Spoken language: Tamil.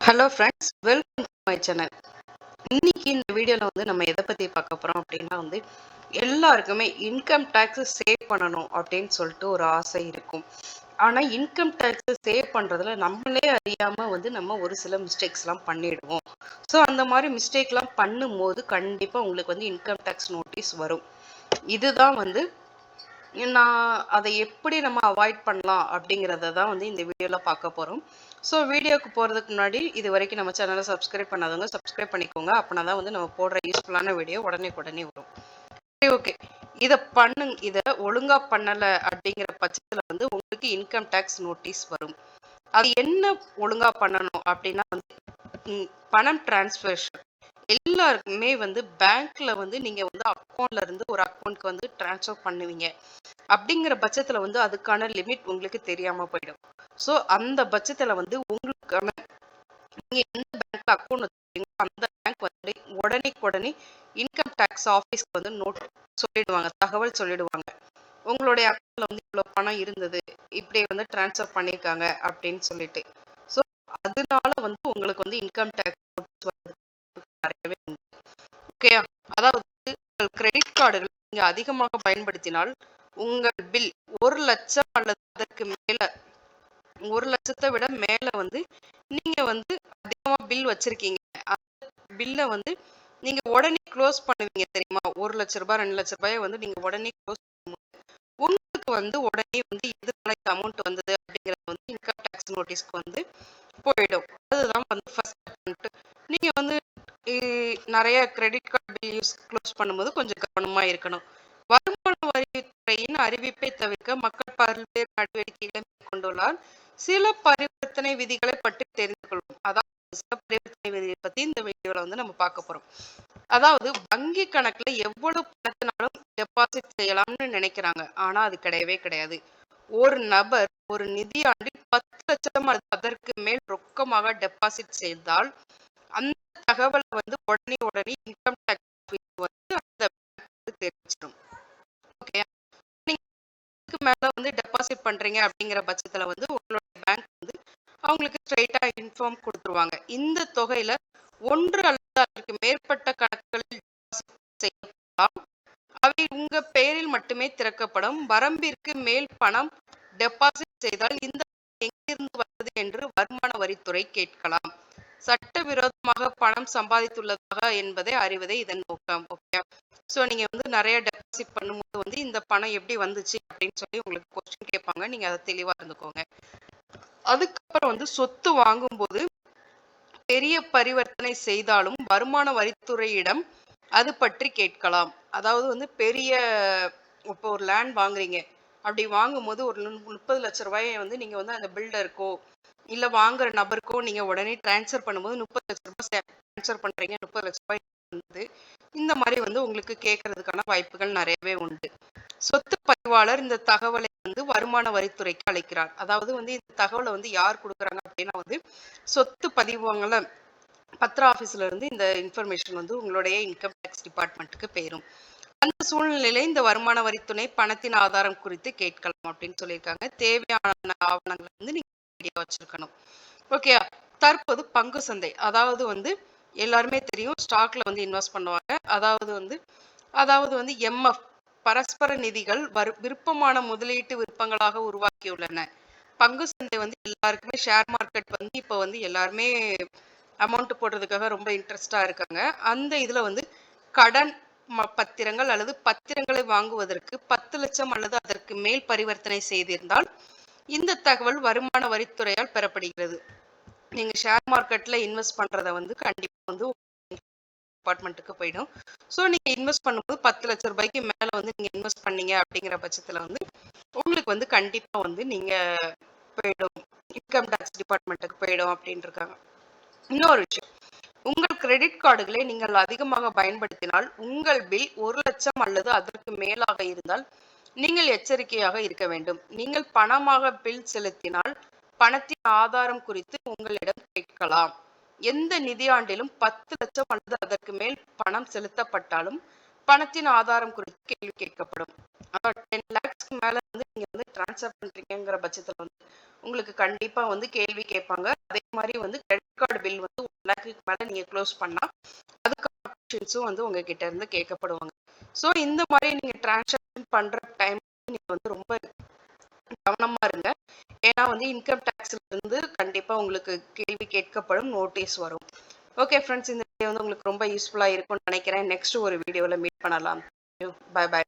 Hello friends, welcome to my channel. இன்னைக்கு இந்த வீடியோவில் நம்ம எதை பற்றி பார்க்க போகிறோம் அப்படின்னா எல்லாருக்குமே இன்கம் டேக்ஸை சேவ் பண்ணணும் அப்படின்னு சொல்லிட்டு ஒரு ஆசை இருக்கும். ஆனால் இன்கம் டேக்ஸை சேவ் பண்ணுறதுல நம்மளே அறியாமல் நம்ம ஒரு சில மிஸ்டேக்ஸ்லாம் பண்ணிடுவோம். ஸோ அந்த மாதிரி மிஸ்டேக்லாம் பண்ணும்போது கண்டிப்பாக உங்களுக்கு இன்கம் டேக்ஸ் நோட்டீஸ் வரும். இதுதான் நான் அதை எப்படி நம்ம அவாய்ட் பண்ணலாம் அப்படிங்கிறத தான் இந்த வீடியோவில் பார்க்க போகிறோம். ஸோ வீடியோக்கு போகிறதுக்கு முன்னாடி இது வரைக்கும் நம்ம சேனலை சப்ஸ்கிரைப் பண்ணாதவங்க சப்ஸ்கிரைப் பண்ணிக்கோங்க. அப்படின்னா தான் நம்ம போடுற யூஸ்ஃபுல்லான வீடியோ உடனே வரும். ஓகே, இதை ஒழுங்காக பண்ணலை அப்படிங்கிற பட்சத்தில் உங்களுக்கு இன்கம் டேக்ஸ் நோட்டீஸ் வரும். அது என்ன ஒழுங்காக பண்ணணும் அப்படின்னா பணம் டிரான்ஸ்ஃபர்ஷன் எல்லாருக்குமே பேங்க்ல நீங்க அக்கௌண்ட்ல இருந்து ஒரு அக்கௌண்ட்க்கு டிரான்ஸ்ஃபர் பண்ணுவீங்க. அப்படிங்கிற பட்சத்துல அதுக்கான லிமிட் உங்களுக்கு தெரியாம போயிடும். ஸோ அந்த பட்சத்துல உங்களுக்கான நீங்க எந்த பேங்க்ல அக்கௌண்ட் வச்சிருக்கீங்களோ அந்த பேங்க் உடனே இன்கம் டேக்ஸ் ஆஃபீஸ்க்கு நோட் சொல்லிடுவாங்க, தகவல் சொல்லிடுவாங்க. உங்களுடைய அக்கௌண்ட்ல இவ்வளவு பணம் இருந்தது, இப்படி டிரான்ஸ்ஃபர் பண்ணிருக்காங்க அப்படின்னு சொல்லிட்டு. ஸோ அதனால உங்களுக்கு இன்கம் டேக்ஸ் நிறையவே உண்டு. ஓகே, அதாவது கிரெடிட் கார்டுகள் நீங்க அதிகமாக பயன்படுத்தினால் உங்கள் பில் 1 லட்சம் அல்லது அதற்கு மேல 1 லட்சத்தை விட மேல நீங்க அதிகமா பில் வச்சிருக்கீங்க. அந்த பில்ல நீங்க உடனே க்ளோஸ் பண்ணுவீங்க தெரியுமா? 1 லட்ச ரூபாய் 2 லட்ச ரூபாயை நீங்க உடனே க்ளோஸ் பண்ணும்போது உங்களுக்கு உடனே எதனால இந்த அமௌண்ட் வந்தது அப்படிங்கிறது இன்கம் டேக்ஸ் நோட்டீஸ்க்கு போயிடும். அதுதான் ஃபர்ஸ்ட். நீங்க நிறைய கிரெடிட் கார்டு பில் க்ளோஸ் பண்ணும்போது கொஞ்சம் கவனமா இருக்கணும். வருமான வரித்துறையின் அறிவிப்பை தவிர்க்க மக்கள் பல்வேறு நடவடிக்கைகளை மேற்கொண்டுள்ளார். சில பரிவர்த்தனை விதிகளை பற்றி தெரிந்து கொள்வோம். அதாவது சில பரிவர்த்தனை விதிகளை பத்தி இந்த வீடியோல நம்ம பார்க்க போறோம். அதாவது வங்கி கணக்குல எவ்வளவு பணத்தினாலும் டெபாசிட் செய்யலாம்னு நினைக்கிறாங்க. ஆனா அது கிடையவே கிடையாது. ஒரு நபர் ஒரு நிதியாண்டில் 10 லட்சம் அல்லது அதற்கு மேல் ரொக்கமாக டெபாசிட் செய்தால் அந்த தகவலை உடனே இன்கம் டேக்ஸ் அந்த தெரிவிச்சிடும். ஓகே, நீங்க மேல டெபாசிட் பண்றீங்க அப்படிங்கிற பட்சத்துல உங்களோட பேங்க் அவங்களுக்கு ஸ்ட்ரைட்டா இன்ஃபார்ம் கொடுத்துருவாங்க. இந்த தொகையில ஒன்று அல்லது அதற்கு மேற்பட்ட கணக்குகளில் செய்யப்படலாம். அவை உங்க பெயரில் மட்டுமே திறக்கப்படும். வரம்பிற்கு மேல் பணம் டெபாசிட் செய்தால் இந்த எங்கிருந்து வருது என்று வருமான வரித்துறை கேட்கலாம். சட்டவிரோதமாக பணம் சம்பாதித்துள்ளதாக என்பதை அறிவதே இதன் நோக்கம். ஓகே, ஸோ நீங்க நிறைய டெபாசிட் பண்ணும்போது இந்த பணம் எப்படி வந்துச்சு அப்படின்னு சொல்லி உங்களுக்கு கொஸ்டின் கேட்பாங்க. நீங்க அதை தெளிவா இருந்துக்கோங்க. அதுக்கப்புறம் சொத்து வாங்கும்போது பெரிய பரிவர்த்தனை செய்தாலும் வருமான வரித்துறையிடம் அது பற்றி கேட்கலாம். அதாவது பெரிய இப்போ ஒரு லேண்ட் வாங்குறீங்க, அப்படி வாங்கும்போது ஒரு 30 லட்ச ரூபாயை நீங்க அந்த பில்டருக்கோ இல்ல வாங்குற நபருக்கோ நீங்க உடனே டிரான்ஸ்ஃபர் பண்ணும்போது 30 லட்ச ரூபாய் டிரான்ஸ்ஃபர் பண்றீங்க, 30 லட்ச ரூபாய் இந்த மாதிரி உங்களுக்கு கேட்கறதுக்கான வாய்ப்புகள் நிறையவே உண்டு. சொத்து பதிவாளர் இந்த தகவலை வருமான வரித்துறைக்கு அழைக்கிறார். அதாவது இந்த தகவலை யார் கொடுக்குறாங்க அப்படின்னா சொத்து பதிவாங்கல பத்திர ஆபீஸ்ல இருந்து இந்த இன்ஃபர்மேஷன் உங்களுடைய இன்கம் டேக்ஸ் டிபார்ட்மெண்ட்டுக்கு போயிடும். அந்த சூழ்நிலையில இந்த வருமான வரித்துறை பணத்தின் ஆதாரம் குறித்து கேட்கலாம் அப்படின்னு சொல்லியிருக்காங்க. தேவையான ஆவணங்களை நீங்க வச்சிருக்கணும். ஓகே, தற்போது பங்கு சந்தை, அதாவது எல்லாருமே தெரியும் ஸ்டாக்ல இன்வெஸ்ட் பண்ணுவாங்க. அதாவது எம்எஃப் பரஸ்பர நிதிகள் விருப்பமான முதலீட்டு விருப்பங்களாக உருவாக்கியுள்ளன. பங்கு சந்தை எல்லாருக்குமே ஷேர் மார்க்கெட் இப்போ எல்லாருமே அமௌண்ட் போடுறதுக்காக ரொம்ப இன்ட்ரெஸ்டா இருக்காங்க. அந்த இதுல கடன் பத்திரங்கள் அல்லது பத்திரங்களை வாங்குவதற்கு 10 லட்சம் அல்லது அதற்கு மேல் பரிவர்த்தனை செய்திருந்தால் இந்த தகவல் வருமான வரித்துறையால் பெறப்படுகிறது. நீங்க ஷேர் மார்க்கெட்ல இன்வெஸ்ட் பண்றத கண்டிப்பா டிபார்ட்மெண்ட்டுக்கு போயிடும். ஸோ நீங்க இன்வெஸ்ட் பண்ணும்போது 10 லட்ச ரூபாய்க்கு மேல நீங்க இன்வெஸ்ட் பண்ணீங்க அப்படிங்கிற பட்சத்துல உங்களுக்கு கண்டிப்பா நீங்க போயிடும், இன்கம் டேக்ஸ் டிபார்ட்மெண்ட்டுக்கு போயிடும் அப்படின்னு இருக்காங்க. இன்னொரு விஷயம், உங்கள் கிரெடிட் கார்டுகளை நீங்கள் அதிகமாக பயன்படுத்தினால் உங்கள் பில் 1 லட்சம் அல்லது அதற்கு மேலாக இருந்தால் நீங்கள் எச்சரிக்கையாக இருக்க வேண்டும். நீங்கள் பணமாக பில் செலுத்தினால் பணத்தின் ஆதாரம் குறித்து உங்களிடம் கேட்கலாம். எந்த நிதியாண்டிலும் 10 லட்சம் அல்லது அதற்கு மேல் பணம் செலுத்தப்பட்டாலும் பணத்தின் ஆதாரம் குறித்து கேள்வி கேட்கப்படும். 10 lakhs மேல வந்து நீங்க வந்து ட்ரான்ஸ்ஃபர் பண்றீங்கங்கிற பட்சத்துல வந்து உங்களுக்கு கண்டிப்பா வந்து கேள்வி கேட்பாங்க. அதே மாரி வந்து கிரெடிட் கார்டு பில் வந்து 1,00,000க்கு மேல நீங்க க்ளோஸ் பண்ணா அதுக்கான கொஸ்டின்ஸும் வந்து உங்ககிட்ட இருந்து கேட்கப்படுவாங்க. ஸோ இந்த மாரி நீங்க டிரான்சாக்ஷன் பண்ற டைம் நீங்க வந்து ரொம்ப கவனமா இருங்க. ஏன்னா வந்து இன்கம் டாக்ஸ்ல இருந்து கண்டிப்பா உங்களுக்கு கேள்வி கேட்கப்படும், நோட்டீஸ் வரும். ஓகே ஃப்ரெண்ட்ஸ், இந்த வீடியோ வந்து உங்களுக்கு ரொம்ப யூஸ்ஃபுல்லா இருக்கும்னு நினைக்கிறேன். நெக்ஸ்ட் ஒரு வீடியோல மீட் பண்ணலாம். Bye by.